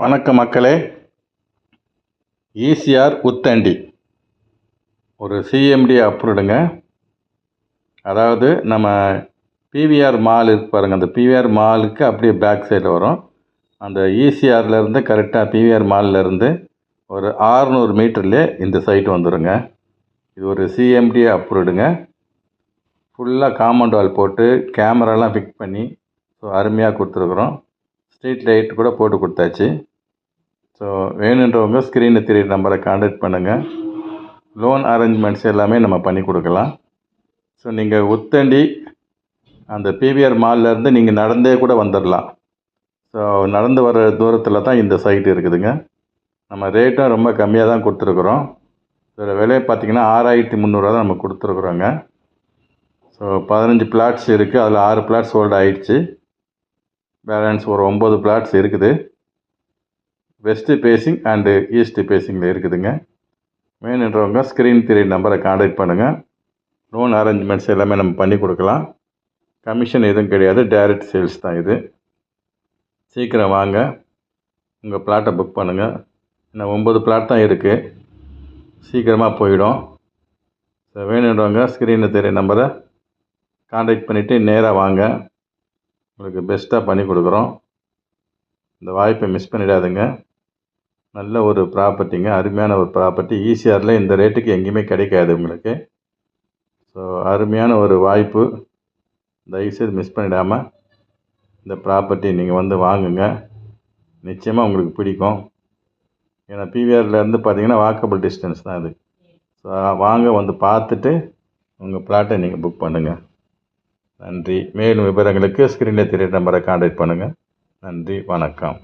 வணக்கம் மக்களே. ஈசிஆர் உத்தண்டி ஒரு சிஎம்டி அப்ரூவ்டுங்க. அதாவது நம்ம பிவிஆர் மால் இருக்கு பாருங்கள், அந்த பிவிஆர் மாலுக்கு அப்படியே பேக் சைடில் வரும். அந்த ஈசிஆர்லேருந்து கரெக்டாக பிவிஆர் மால்லேருந்து ஒரு 600 மீட்டர்லேயே இந்த சைட் வந்துடுங்க. இது ஒரு சிஎம்டி அப்ரூவ்டுங்க. ஃபுல்லாக காம்பவுண்ட் வால் போட்டு கேமராலாம் ஃபிக்ஸ் பண்ணி அருமையாக கொடுத்துருக்குறோம். ஸ்ட்ரீட் லைட் கூட போட்டு கொடுத்தாச்சு. ஸோ வேணுன்றவங்க ஸ்க்ரீனில் தெரியுற நம்பரை கான்டாக்ட் பண்ணுங்கள். லோன் அரேஞ்ச்மெண்ட்ஸ் எல்லாமே நம்ம பண்ணி கொடுக்கலாம். ஸோ நீங்கள் உத்தண்டி அந்த பிவிஆர் மால்லேருந்து நீங்கள் நடந்தே கூட வந்துடலாம். ஸோ நடந்து வர தூரத்தில் தான் இந்த சைட் இருக்குதுங்க. நம்ம ரேட்டும் ரொம்ப கம்மியாக தான் கொடுத்துருக்குறோம். இதோட விலையை பார்த்திங்கன்னா 6300 தான் நம்ம கொடுத்துருக்குறோங்க. ஸோ 15 பிளாட்ஸ் இருக்குது. அதில் 6 பிளாட்ஸ் ஹோல்ட் ஆகிடுச்சு. பேலன்ஸ் ஒரு 9 பிளாட்ஸ் இருக்குது. வெஸ்ட்டு பேசிங் அண்டு ஈஸ்ட்டு பேசிங்கில் இருக்குதுங்க. வேணுன்றவங்க ஸ்க்ரீன் தெரியுற நம்பரை கான்டாக்ட் பண்ணுங்கள். லோன் அரேஞ்ச்மெண்ட்ஸ் எல்லாமே நம்ம பண்ணி கொடுக்கலாம். கமிஷன் எதுவும் கிடையாது, டைரக்ட் சேல்ஸ் தான் இது. சீக்கிரம் வாங்க, உங்கள் பிளாட்டை புக் பண்ணுங்கள். இன்னும் 9 பிளாட் தான் இருக்குது, சீக்கிரமாக போயிடும். ஸோ வேணுன்றவங்க ஸ்க்ரீனில் தெரியுற நம்பரை கான்டாக்ட் பண்ணிவிட்டு நேராக வாங்க, உங்களுக்கு பெஸ்ட்டாக பண்ணி கொடுக்குறோம். இந்த வாய்ப்பை மிஸ் பண்ணிடாதுங்க. நல்ல ஒரு ப்ராப்பர்ட்டிங்க, அருமையான ஒரு ப்ராப்பர்ட்டி. ஈசிஆரில் இந்த ரேட்டுக்கு எங்கேயுமே கிடைக்காது உங்களுக்கு. ஸோ அருமையான ஒரு வாய்ப்பு, தயவுசெய்து மிஸ் பண்ணிடாமல் இந்த ப்ராப்பர்ட்டி நீங்கள் வந்து வாங்குங்க. நிச்சயமாக உங்களுக்கு பிடிக்கும். ஏன்னா பிவிஆர்லேருந்து பார்த்தீங்கன்னா வாக்கபிள் டிஸ்டன்ஸ் தான் இது. ஸோ வாங்க, வந்து பார்த்துட்டு உங்கள் பிளாட்டை நீங்கள் புக் பண்ணுங்கள். நன்றி. மேலும் விவரங்களுக்கு ஸ்க்ரீனில் தெரியுற நம்பரை கான்டாக்ட் பண்ணுங்கள். நன்றி, வணக்கம்.